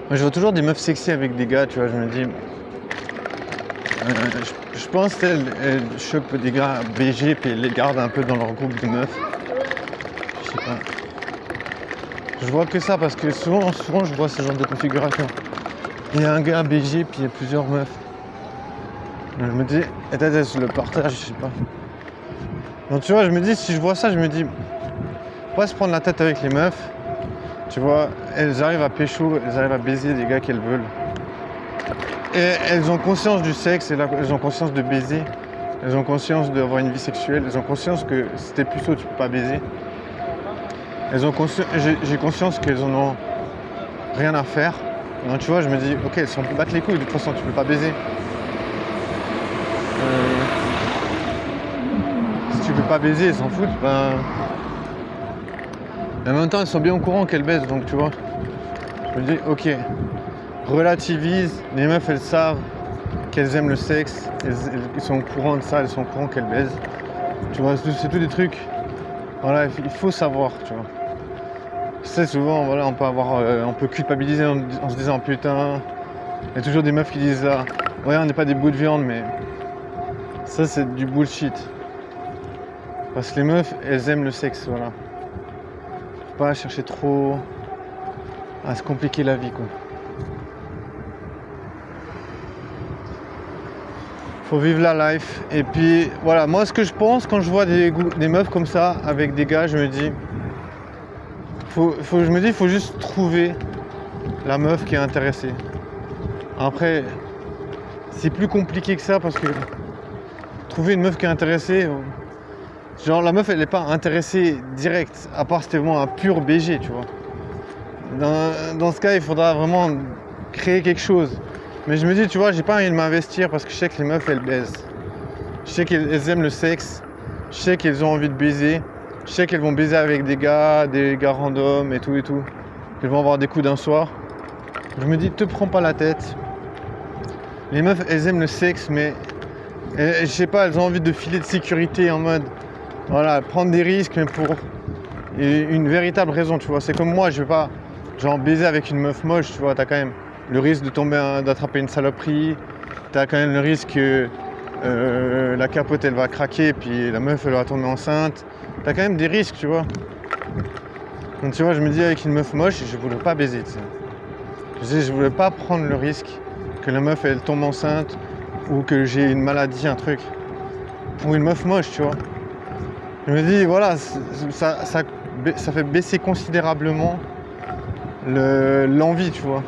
Moi, je vois toujours des meufs sexy avec des gars, tu vois, je me dis, je pense qu'elles chopent des gars BG puis elles les gardent un peu dans leur groupe de meufs. Je sais pas. Je vois que ça parce que souvent je vois ce genre de configuration. Il y a un gars BG puis il y a plusieurs meufs. Donc, je me dis, et peut-être elles se le partagent, je sais pas. Donc tu vois, je me dis, si je vois ça, je me dis, pas se prendre la tête avec les meufs. Tu vois, elles arrivent à pécho, elles arrivent à baiser des gars qu'elles veulent. Et elles ont conscience du sexe, elles ont conscience de baiser. Elles ont conscience d'avoir une vie sexuelle. Elles ont conscience que si t'es puceau, tu peux pas baiser. J'ai conscience qu'elles en ont rien à faire. Donc tu vois, je me dis, ok, elles s'en battent les couilles, de toute façon, tu peux pas baiser. Si tu peux pas baiser, elles s'en foutent. Ben... Et en même temps, elles sont bien au courant qu'elles baisent, donc tu vois. Je me dis, ok, relativise. Les meufs, elles savent qu'elles aiment le sexe. Elles sont au courant de ça, elles sont au courant qu'elles baisent. Tu vois, c'est tous des trucs. Voilà, il faut savoir, tu vois. C'est souvent, voilà, on peut culpabiliser en se disant putain. Il y a toujours des meufs qui disent là, ouais, on n'est pas des bouts de viande, mais ça c'est du bullshit. Parce que les meufs, elles aiment le sexe, voilà. Faut pas chercher trop à se compliquer la vie, quoi. Faut vivre la life. Et puis voilà, moi ce que je pense quand je vois des meufs comme ça avec des gars, je me dis, faut juste trouver la meuf qui est intéressée. Après, c'est plus compliqué que ça parce que trouver une meuf qui est intéressée, genre la meuf elle est pas intéressée direct, à part si c'était vraiment un pur BG, tu vois. Dans ce cas, il faudra vraiment créer quelque chose. Mais je me dis, tu vois, j'ai pas envie de m'investir parce que je sais que les meufs elles baisent. Je sais qu'elles aiment le sexe, je sais qu'elles ont envie de baiser, je sais qu'elles vont baiser avec des gars random et tout. Qu'elles vont avoir des coups d'un soir. Je me dis, te prends pas la tête. Les meufs elles aiment le sexe, mais je sais pas, elles ont envie de filer de sécurité en mode, voilà, prendre des risques, mais pour une véritable raison, tu vois. C'est comme moi, je vais pas, genre, baiser avec une meuf moche, tu vois. T'as quand même le risque de tomber, d'attraper une saloperie. T'as quand même le risque que la capote, elle va craquer, puis la meuf, elle va tomber enceinte. T'as quand même des risques, tu vois. Donc, tu vois, je me dis, avec une meuf moche, je voulais pas baiser, tu sais. Je voulais pas prendre le risque que la meuf, elle tombe enceinte ou que j'ai une maladie, un truc. Pour une meuf moche, tu vois. Je me dis, voilà, ça fait baisser considérablement l'envie, tu vois.